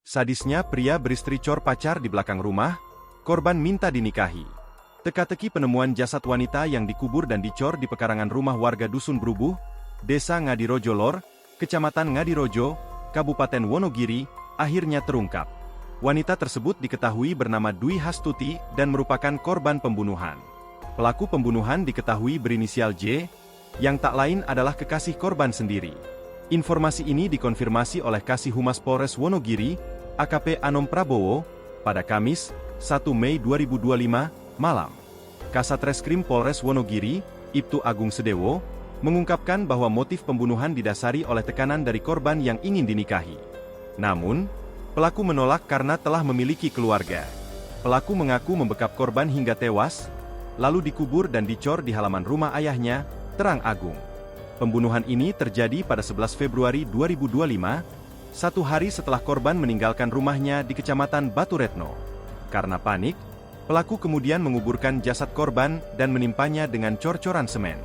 Sadisnya pria beristri cor pacar di belakang rumah, korban minta dinikahi. Teka-teki penemuan jasad wanita yang dikubur dan dicor di pekarangan rumah warga Dusun Brubuh, Desa Ngadirojo Lor, Kecamatan Ngadirojo, Kabupaten Wonogiri, akhirnya terungkap. Wanita tersebut diketahui bernama Dwi Hastuti dan merupakan korban pembunuhan. Pelaku pembunuhan diketahui berinisial J, yang tak lain adalah kekasih korban sendiri. Informasi ini dikonfirmasi oleh Kasih Humas Polres Wonogiri, AKP Anom Prabowo, pada Kamis, 1 Mei 2025, malam. Kasat Reskrim Polres Wonogiri, Ibtu Agung Sedewo, mengungkapkan bahwa motif pembunuhan didasari oleh tekanan dari korban yang ingin dinikahi. Namun, pelaku menolak karena telah memiliki keluarga. Pelaku mengaku membekap korban hingga tewas, lalu dikubur dan dicor di halaman rumah ayahnya, Terang Agung. Pembunuhan ini terjadi pada 11 Februari 2025, satu hari setelah korban meninggalkan rumahnya di Kecamatan Baturetno. Karena panik, pelaku kemudian menguburkan jasad korban dan menimpanya dengan cor-coran semen.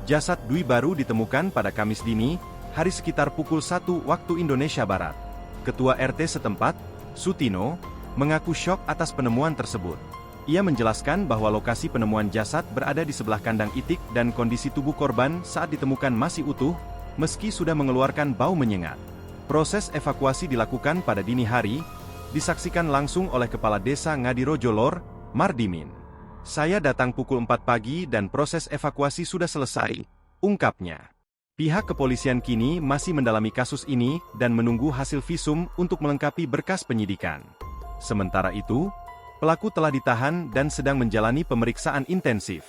Jasad Dwi baru ditemukan pada Kamis dini, hari sekitar pukul 1 waktu Indonesia Barat. Ketua RT setempat, Sutino, mengaku syok atas penemuan tersebut. Ia menjelaskan bahwa lokasi penemuan jasad berada di sebelah kandang itik dan kondisi tubuh korban saat ditemukan masih utuh, meski sudah mengeluarkan bau menyengat. Proses evakuasi dilakukan pada dini hari, disaksikan langsung oleh Kepala Desa Ngadirojo Lor, Mardimin. Saya datang pukul 4 pagi dan proses evakuasi sudah selesai, ungkapnya. Pihak kepolisian kini masih mendalami kasus ini dan menunggu hasil visum untuk melengkapi berkas penyidikan. Sementara itu, pelaku telah ditahan dan sedang menjalani pemeriksaan intensif.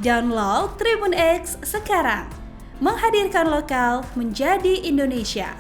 Download Tribun X sekarang, menghadirkan lokal menjadi Indonesia.